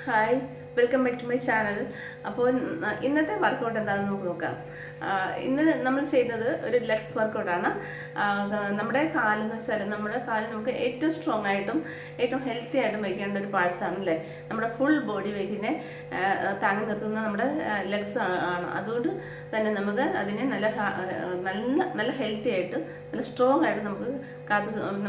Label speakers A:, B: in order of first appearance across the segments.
A: Hi, welcome back to my channel. അപ്പോൾ ഇന്നത്തെ workout എന്താണെന്ന് നമുക്ക് നോക്കാം. ഇന്ന് നമ്മൾ ചെയ്യുന്നത് ഒരു ലെഗ്സ് വർക്കൗട്ടാണ്. നമ്മുടെ കാലെന്ന് വെച്ചാൽ നമ്മുടെ കാല് നമുക്ക് ഏറ്റവും സ്ട്രോങ് ആയിട്ടും ഏറ്റവും ഹെൽത്തി ആയിട്ടും വയ്ക്കേണ്ട ഒരു പാർട്സ് ആണ് അല്ലേ. നമ്മുടെ ഫുൾ ബോഡി വെയ്റ്റിനെ താങ്ങി നിർത്തുന്ന നമ്മുടെ ലെഗ്സ് ആണ്. അതുകൊണ്ട് തന്നെ നമുക്ക് അതിനെ നല്ല ഹെൽത്തി ആയിട്ട് നല്ല സ്ട്രോങ് ആയിട്ട്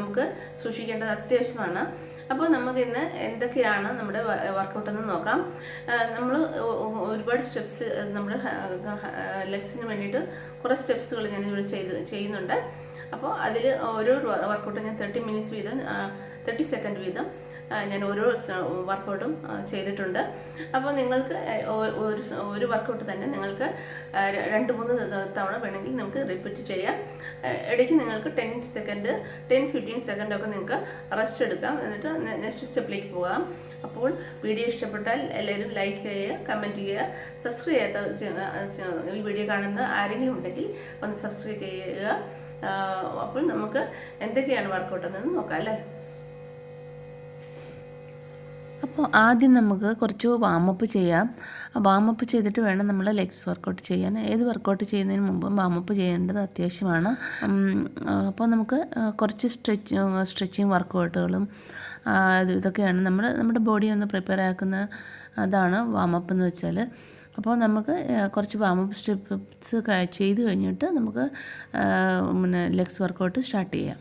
A: നമുക്ക് സൂക്ഷിക്കേണ്ടത് അത്യാവശ്യമാണ്. അപ്പോൾ നമുക്ക് ഇന്ന് എന്തൊക്കെയാണ് നമ്മുടെ വർക്കൗട്ടെന്ന് നോക്കാം. നമ്മൾ ഒരുപാട് സ്റ്റെപ്സ് നമ്മുടെ ലെഗ്സിന് വേണ്ടിയിട്ട് കുറേ സ്റ്റെപ്സുകൾ ഞാൻ ഇവിടെ ചെയ്യുന്നുണ്ട്. അപ്പോൾ അതിൽ ഓരോ വർക്കൗട്ടും ഞാൻ 30 മിനിറ്റ്സ് വീതം 30 സെക്കൻഡ് വീതം ഞാൻ ഓരോ വർക്കൗട്ടും ചെയ്തിട്ടുണ്ട്. അപ്പോൾ നിങ്ങൾക്ക് ഒരു വർക്കൗട്ട് തന്നെ നിങ്ങൾക്ക് 2-3 തവണ വേണമെങ്കിൽ നമുക്ക് റിപ്പീറ്റ് ചെയ്യാം. ഇടയ്ക്ക് നിങ്ങൾക്ക് 10-15 സെക്കൻഡ് ഒക്കെ നിങ്ങൾക്ക് റെസ്റ്റ് എടുക്കാം. എന്നിട്ട് നെക്സ്റ്റ് സ്റ്റെപ്പിലേക്ക് പോകാം. അപ്പോൾ വീഡിയോ ഇഷ്ടപ്പെട്ടാൽ എല്ലാവരും ലൈക്ക് ചെയ്യുക, കമൻറ്റ് ചെയ്യുക. സബ്സ്ക്രൈബ് ചെയ്യാത്ത ഈ വീഡിയോ കാണുന്ന ആരെങ്കിലും ഉണ്ടെങ്കിൽ ഒന്ന് സബ്സ്ക്രൈബ് ചെയ്യുക. അപ്പോൾ നമുക്ക് എന്തൊക്കെയാണ് വർക്കൗട്ടെന്ന് നോക്കാം അല്ലേ.
B: അപ്പോൾ ആദ്യം നമുക്ക് കുറച്ച് വാമപ്പ് ചെയ്യാം. വാമപ്പ് ചെയ്തിട്ട് വേണം നമ്മൾ ലെഗ്സ് വർക്കൗട്ട് ചെയ്യാൻ. ഏത് വർക്കൗട്ട് ചെയ്യുന്നതിന് മുമ്പും വാമപ്പ് ചെയ്യേണ്ടത് അത്യാവശ്യമാണ്. അപ്പോൾ നമുക്ക് കുറച്ച് സ്ട്രെച്ചിങ് വർക്കൗട്ടുകളും ഇതൊക്കെയാണ് നമ്മുടെ ബോഡി ഒന്ന് പ്രിപ്പയർ ആക്കുന്ന അതാണ് വാമപ്പ് എന്ന് വെച്ചാൽ. അപ്പോൾ നമുക്ക് കുറച്ച് വാമപ്പ് സ്റ്റെപ്സ് ചെയ്ത് കഴിഞ്ഞിട്ട് നമുക്ക് ലെഗ്സ് വർക്കൗട്ട് സ്റ്റാർട്ട് ചെയ്യാം.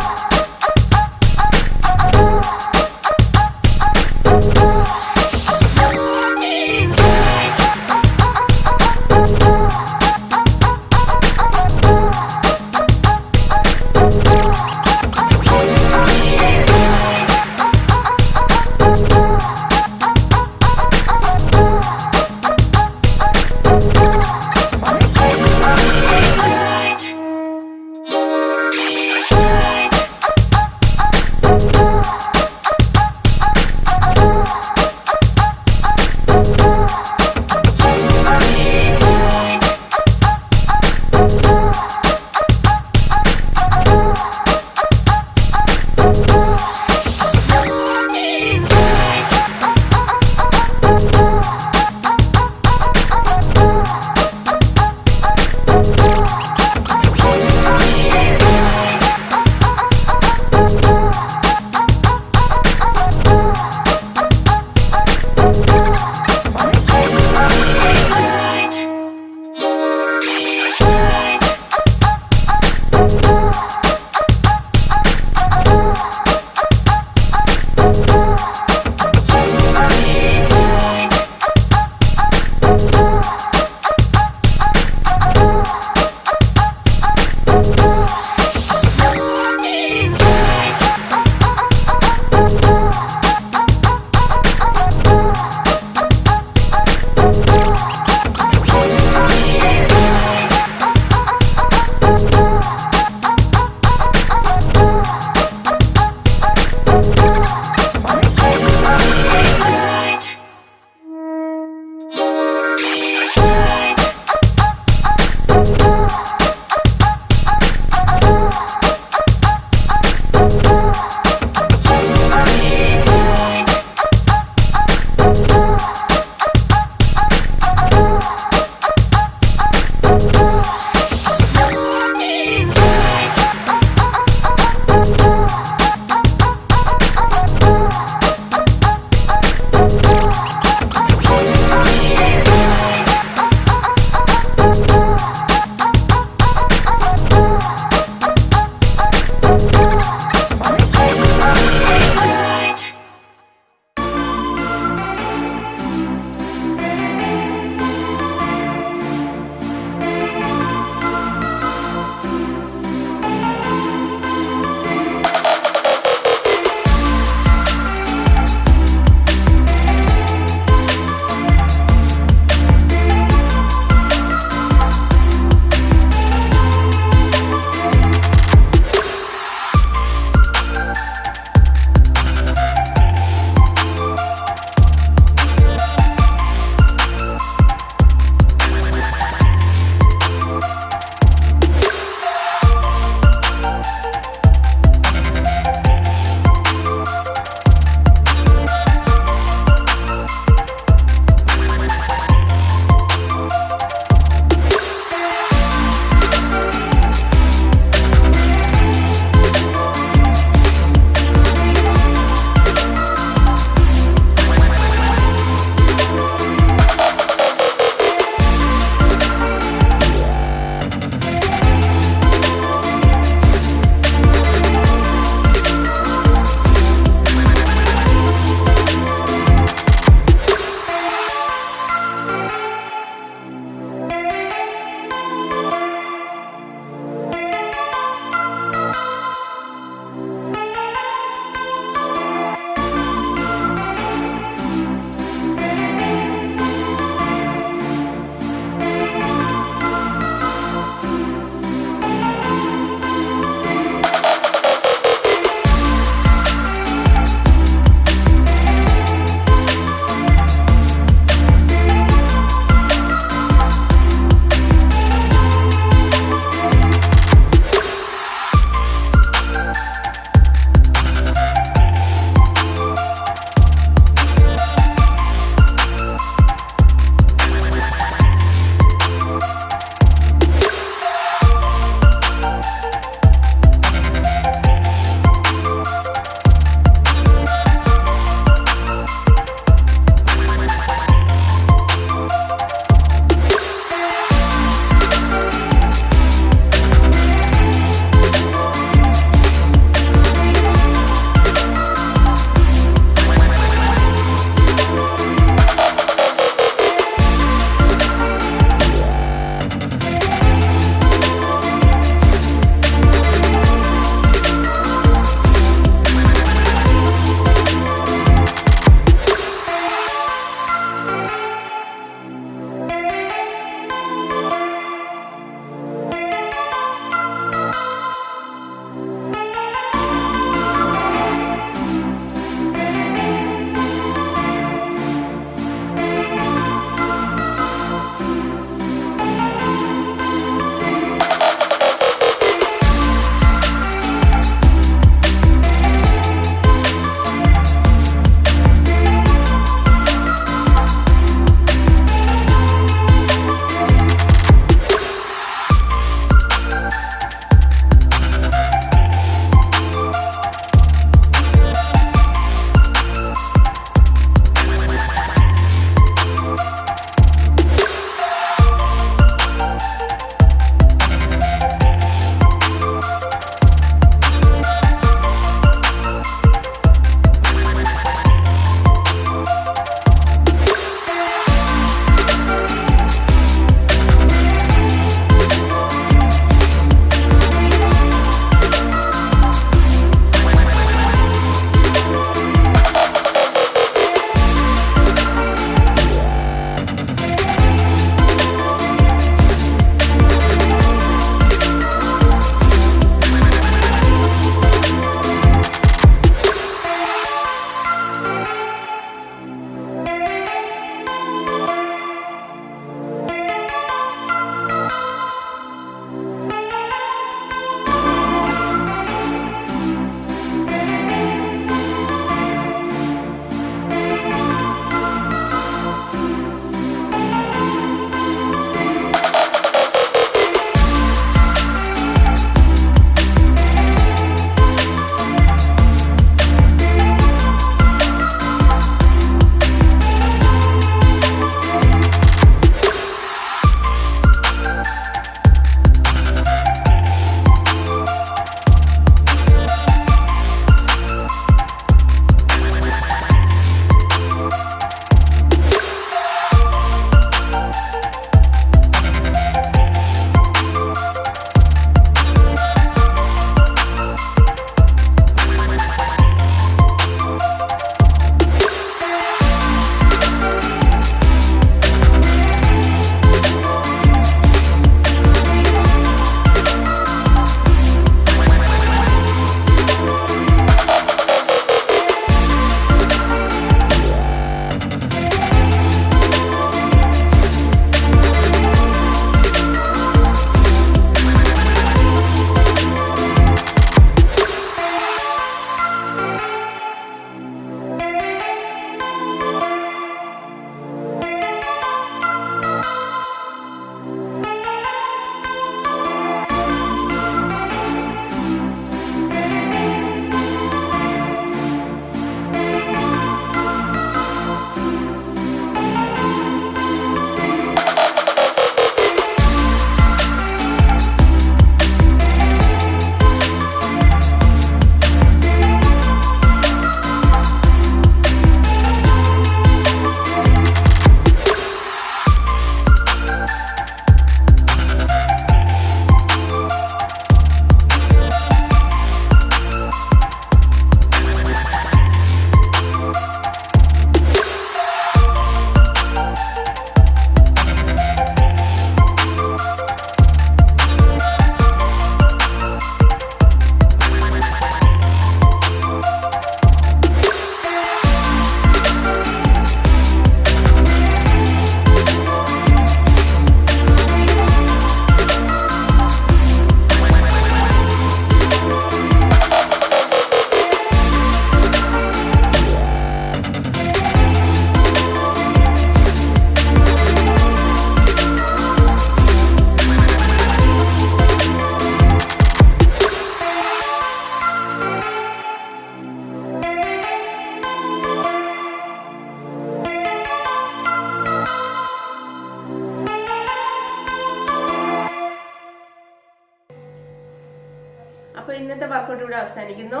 A: ഇന്നത്തെ വർക്കൗട്ട് ഇവിടെ അവസാനിക്കുന്നു.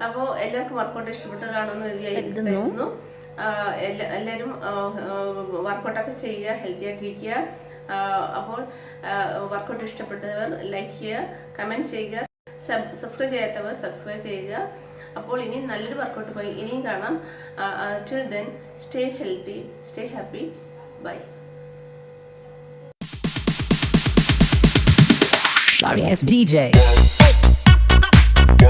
A: അപ്പോൾ എല്ലാവർക്കും വർക്കൗട്ട് ഇഷ്ടപ്പെട്ട് കാണുമെന്ന് കരുതുന്നു. എല്ലാവരും വർക്കൗട്ടൊക്കെ ചെയ്യുക, ഹെൽത്തി ആയിട്ടിരിക്കുക. അപ്പോൾ വർക്കൗട്ട് ഇഷ്ടപ്പെട്ടവർ ലൈക്ക് ചെയ്യുക, കമൻറ്റ് ചെയ്യുക, സബ്സ്ക്രൈബ് ചെയ്യാത്തവർ സബ്സ്ക്രൈബ് ചെയ്യുക. അപ്പോൾ ഇനി നല്ലൊരു വർക്കൗട്ട് പോയി ഇനിയും കാണാം. Till then, stay healthy, stay happy. Bye.
C: Sorry, it's DJ.